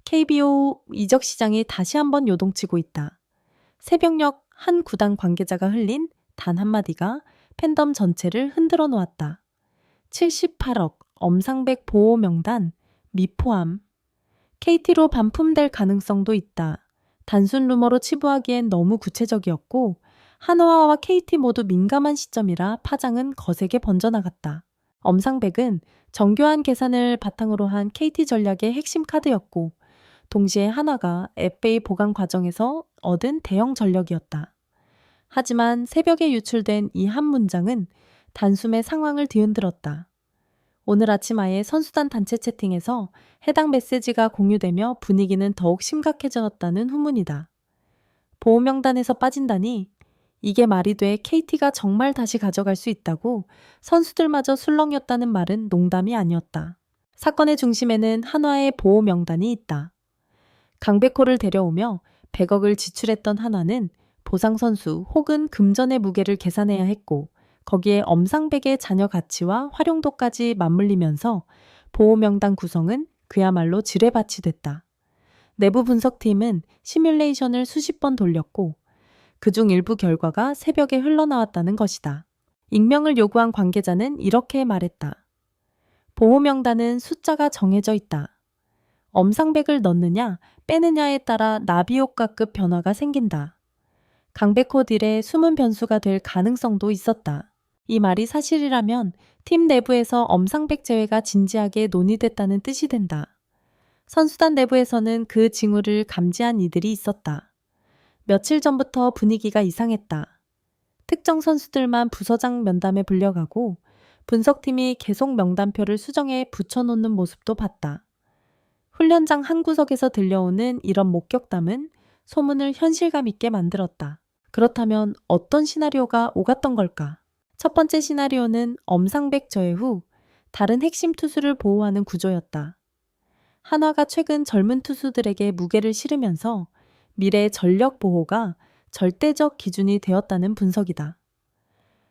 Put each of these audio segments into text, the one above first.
KBO 이적 시장이 다시 한번 요동치고 있다. 새벽녘 한 구단 관계자가 흘린 단 한마디가 팬덤 전체를 흔들어 놓았다. 78억 엄상백 보호 명단 미포함. KT로 반품될 가능성도 있다. 단순 루머로 치부하기엔 너무 구체적이었고 한화와 KT 모두 민감한 시점이라 파장은 거세게 번져나갔다. 엄상백은 정교한 계산을 바탕으로 한 KT 전략의 핵심 카드였고 동시에 한화가 FA 보강 과정에서 얻은 대형 전력이었다. 하지만 새벽에 유출된 이 한 문장은 단숨에 상황을 뒤흔들었다. 오늘 아침 아예 선수단 단체 채팅에서 해당 메시지가 공유되며 분위기는 더욱 심각해졌다는 후문이다. 보호명단에서 빠진다니 이게 말이 돼 KT가 정말 다시 가져갈 수 있다고 선수들마저 술렁였다는 말은 농담이 아니었다. 사건의 중심에는 한화의 보호명단이 있다. 강백호를 데려오며 100억을 지출했던 한화는 보상선수 혹은 금전의 무게를 계산해야 했고 거기에 엄상백의 자녀 가치와 활용도까지 맞물리면서 보호명단 구성은 그야말로 지뢰밭이 됐다. 내부 분석팀은 시뮬레이션을 수십 번 돌렸고 그중 일부 결과가 새벽에 흘러나왔다는 것이다. 익명을 요구한 관계자는 이렇게 말했다. 보호명단은 숫자가 정해져 있다. 엄상백을 넣느냐 빼느냐에 따라 나비효과급 변화가 생긴다. 강백호 딜의 숨은 변수가 될 가능성도 있었다. 이 말이 사실이라면 팀 내부에서 엄상백 제외가 진지하게 논의됐다는 뜻이 된다. 선수단 내부에서는 그 징후를 감지한 이들이 있었다. 며칠 전부터 분위기가 이상했다. 특정 선수들만 부서장 면담에 불려가고 분석팀이 계속 명단표를 수정해 붙여놓는 모습도 봤다. 훈련장 한 구석에서 들려오는 이런 목격담은 소문을 현실감 있게 만들었다. 그렇다면 어떤 시나리오가 오갔던 걸까? 첫 번째 시나리오는 엄상백 저해 후 다른 핵심 투수를 보호하는 구조였다. 한화가 최근 젊은 투수들에게 무게를 실으면서 미래의 전력 보호가 절대적 기준이 되었다는 분석이다.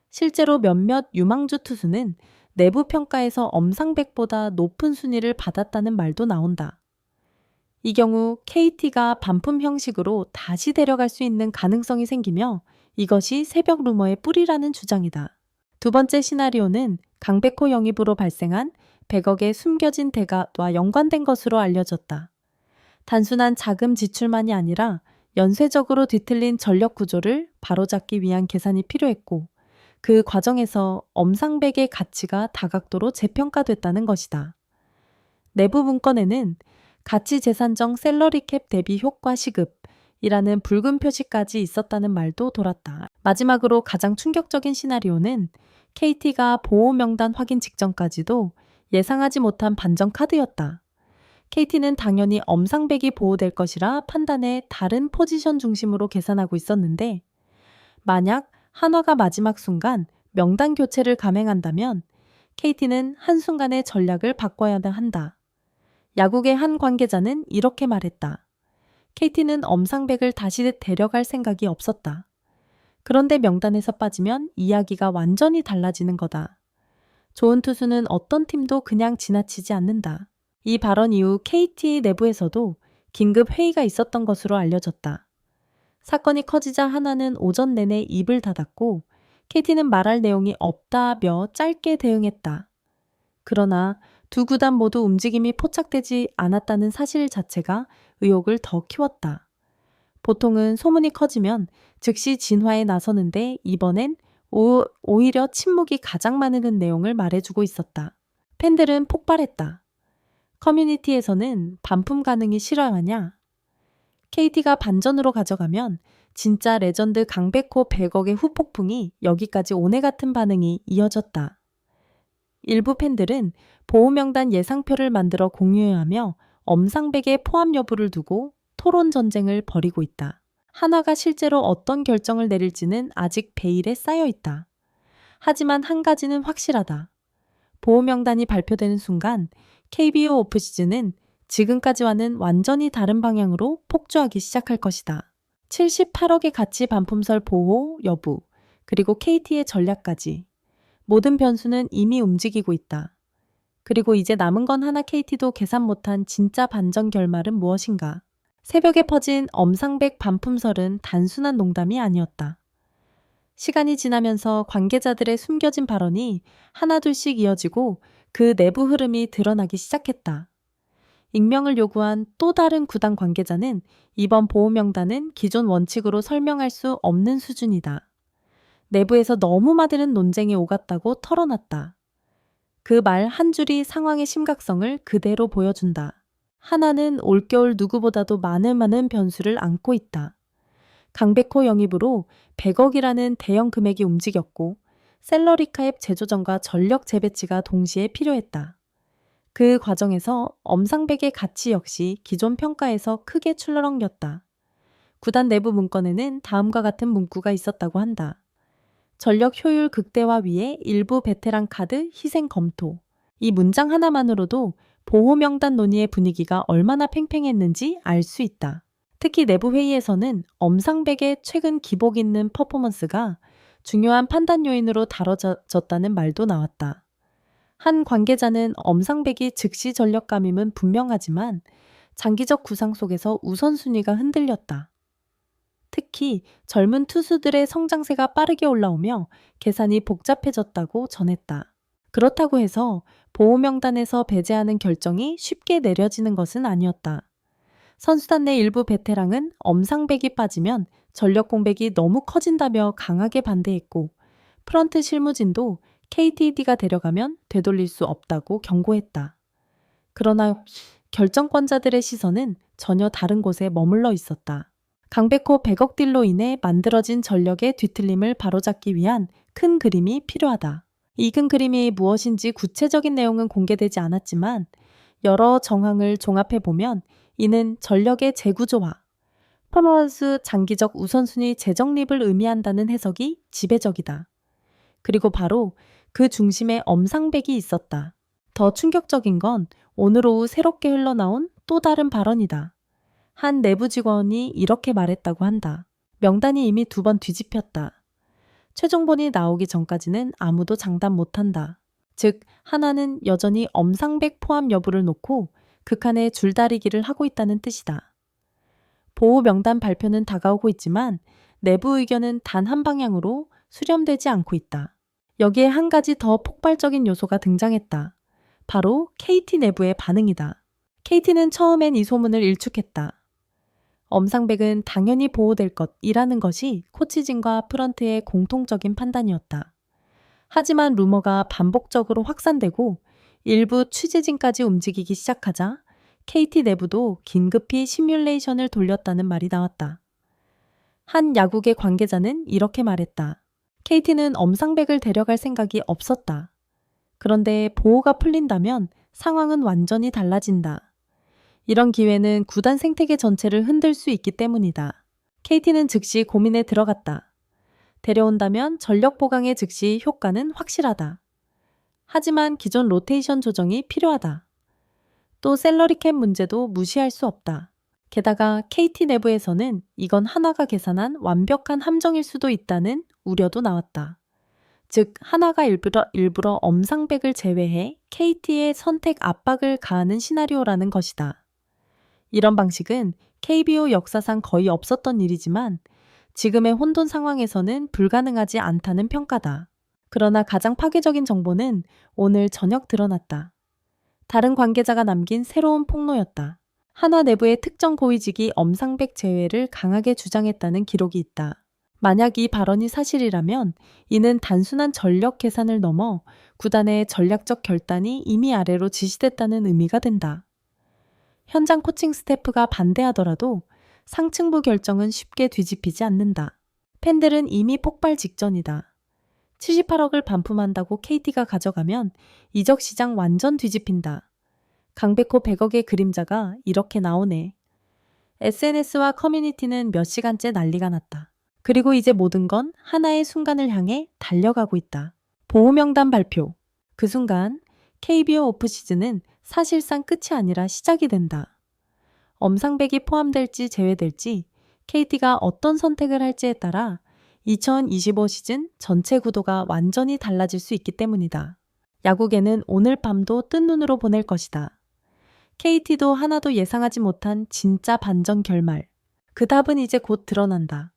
실제로 몇몇 유망주 투수는 내부 평가에서 엄상백보다 높은 순위를 받았다는 말도 나온다. 이 경우 KT가 반품 형식으로 다시 데려갈 수 있는 가능성이 생기며 이것이 새벽 루머의 뿌리라는 주장이다. 두 번째 시나리오는 강백호 영입으로 발생한 100억의 숨겨진 대가와 연관된 것으로 알려졌다. 단순한 자금 지출만이 아니라 연쇄적으로 뒤틀린 전력 구조를 바로잡기 위한 계산이 필요했고 그 과정에서 엄상백의 가치가 다각도로 재평가됐다는 것이다. 내부 문건에는 가치 재산정 셀러리캡 대비 효과 시급이라는 붉은 표시까지 있었다는 말도 돌았다. 마지막으로 가장 충격적인 시나리오는 KT가 보호 명단 확인 직전까지도 예상하지 못한 반전 카드였다. KT는 당연히 엄상백이 보호될 것이라 판단에 다른 포지션 중심으로 계산하고 있었는데 만약 한화가 마지막 순간 명단 교체를 감행한다면 KT는 한순간에 전략을 바꿔야 한다. 야구계 한 관계자는 이렇게 말했다. KT는 엄상백을 다시 데려갈 생각이 없었다. 그런데 명단에서 빠지면 이야기가 완전히 달라지는 거다. 좋은 투수는 어떤 팀도 그냥 지나치지 않는다. 이 발언 이후 KT 내부에서도 긴급 회의가 있었던 것으로 알려졌다. 사건이 커지자 한화는 오전 내내 입을 닫았고 KT는 말할 내용이 없다며 짧게 대응했다. 그러나 두 구단 모두 움직임이 포착되지 않았다는 사실 자체가 의혹을 더 키웠다. 보통은 소문이 커지면 즉시 진화에 나서는데 이번엔 오히려 침묵이 가장 많은 내용을 말해주고 있었다. 팬들은 폭발했다. 커뮤니티에서는 반품 가능이 실화하냐? KT가 반전으로 가져가면 진짜 레전드 강백호 100억의 후폭풍이 여기까지 오네 같은 반응이 이어졌다. 일부 팬들은 보호명단 예상표를 만들어 공유하며 엄상백의 포함 여부를 두고 토론 전쟁을 벌이고 있다. 한화가 실제로 어떤 결정을 내릴지는 아직 베일에 쌓여 있다. 하지만 한 가지는 확실하다. 보호명단이 발표되는 순간 KBO 오프시즌은 지금까지와는 완전히 다른 방향으로 폭주하기 시작할 것이다. 78억의 가치 반품설 보호 여부, 그리고 KT의 전략까지. 모든 변수는 이미 움직이고 있다. 그리고 이제 남은 건 하나 KT도 계산 못한 진짜 반전 결말은 무엇인가? 새벽에 퍼진 엄상백 반품설은 단순한 농담이 아니었다. 시간이 지나면서 관계자들의 숨겨진 발언이 하나둘씩 이어지고 그 내부 흐름이 드러나기 시작했다. 익명을 요구한 또 다른 구단 관계자는 이번 보호명단은 기존 원칙으로 설명할 수 없는 수준이다. 내부에서 너무 많은 논쟁이 오갔다고 털어놨다. 그 말 한 줄이 상황의 심각성을 그대로 보여준다. 하나는 올겨울 누구보다도 많은 변수를 안고 있다. 강백호 영입으로 100억이라는 대형 금액이 움직였고 셀러리카앱 재조정과 전력 재배치가 동시에 필요했다. 그 과정에서 엄상백의 가치 역시 기존 평가에서 크게 출렁였다. 구단 내부 문건에는 다음과 같은 문구가 있었다고 한다. 전력 효율 극대화 위해 일부 베테랑 카드 희생 검토. 이 문장 하나만으로도 보호 명단 논의의 분위기가 얼마나 팽팽했는지 알 수 있다. 특히 내부 회의에서는 엄상백의 최근 기복 있는 퍼포먼스가 중요한 판단 요인으로 다뤄졌다는 말도 나왔다. 한 관계자는 엄상백이 즉시 전력감임은 분명하지만 장기적 구상 속에서 우선순위가 흔들렸다. 특히 젊은 투수들의 성장세가 빠르게 올라오며 계산이 복잡해졌다고 전했다. 그렇다고 해서 보호 명단에서 배제하는 결정이 쉽게 내려지는 것은 아니었다. 선수단 내 일부 베테랑은 엄상백이 빠지면 전력 공백이 너무 커진다며 강하게 반대했고 프런트 실무진도 KTD가 데려가면 되돌릴 수 없다고 경고했다. 그러나 결정권자들의 시선은 전혀 다른 곳에 머물러 있었다. 강백호 100억 딜로 인해 만들어진 전력의 뒤틀림을 바로잡기 위한 큰 그림이 필요하다. 이 큰 그림이 무엇인지 구체적인 내용은 공개되지 않았지만 여러 정황을 종합해보면 이는 전력의 재구조화, 퍼포먼스 장기적 우선순위 재정립을 의미한다는 해석이 지배적이다. 그리고 바로 그 중심에 엄상백이 있었다. 더 충격적인 건 오늘 오후 새롭게 흘러나온 또 다른 발언이다. 한 내부 직원이 이렇게 말했다고 한다. 명단이 이미 2번 뒤집혔다. 최종본이 나오기 전까지는 아무도 장담 못한다. 즉, 하나는 여전히 엄상백 포함 여부를 놓고 극한의 줄다리기를 하고 있다는 뜻이다. 보호 명단 발표는 다가오고 있지만 내부 의견은 단 한 방향으로 수렴되지 않고 있다. 여기에 한 가지 더 폭발적인 요소가 등장했다. 바로 KT 내부의 반응이다. KT는 처음엔 이 소문을 일축했다. 엄상백은 당연히 보호될 것이라는 것이 코치진과 프런트의 공통적인 판단이었다. 하지만 루머가 반복적으로 확산되고 일부 취재진까지 움직이기 시작하자 KT 내부도 긴급히 시뮬레이션을 돌렸다는 말이 나왔다. 한 야구계 관계자는 이렇게 말했다. KT는 엄상백을 데려갈 생각이 없었다. 그런데 보호가 풀린다면 상황은 완전히 달라진다. 이런 기회는 구단 생태계 전체를 흔들 수 있기 때문이다. KT는 즉시 고민에 들어갔다. 데려온다면 전력 보강의 즉시 효과는 확실하다. 하지만 기존 로테이션 조정이 필요하다. 또 셀러리캡 문제도 무시할 수 없다. 게다가 KT 내부에서는 이건 하나가 계산한 완벽한 함정일 수도 있다는 우려도 나왔다. 즉 하나가 일부러 엄상백을 제외해 KT의 선택 압박을 가하는 시나리오라는 것이다. 이런 방식은 KBO 역사상 거의 없었던 일이지만 지금의 혼돈 상황에서는 불가능하지 않다는 평가다. 그러나 가장 파괴적인 정보는 오늘 저녁 드러났다. 다른 관계자가 남긴 새로운 폭로였다. 한화 내부의 특정 고위직이 엄상백 제외를 강하게 주장했다는 기록이 있다. 만약 이 발언이 사실이라면 이는 단순한 전력 계산을 넘어 구단의 전략적 결단이 이미 아래로 지시됐다는 의미가 된다. 현장 코칭 스태프가 반대하더라도 상층부 결정은 쉽게 뒤집히지 않는다. 팬들은 이미 폭발 직전이다. 78억을 반품한다고 KT가 가져가면 이적 시장 완전 뒤집힌다. 강백호 100억의 그림자가 이렇게 나오네. SNS와 커뮤니티는 몇 시간째 난리가 났다. 그리고 이제 모든 건 하나의 순간을 향해 달려가고 있다. 보호명단 발표. 그 순간 KBO 오프시즌은 사실상 끝이 아니라 시작이 된다. 엄상백이 포함될지 제외될지 KT가 어떤 선택을 할지에 따라 2025 시즌 전체 구도가 완전히 달라질 수 있기 때문이다. 야구계는 오늘 밤도 뜬 눈으로 보낼 것이다. KT도 하나도 예상하지 못한 진짜 반전 결말. 그 답은 이제 곧 드러난다.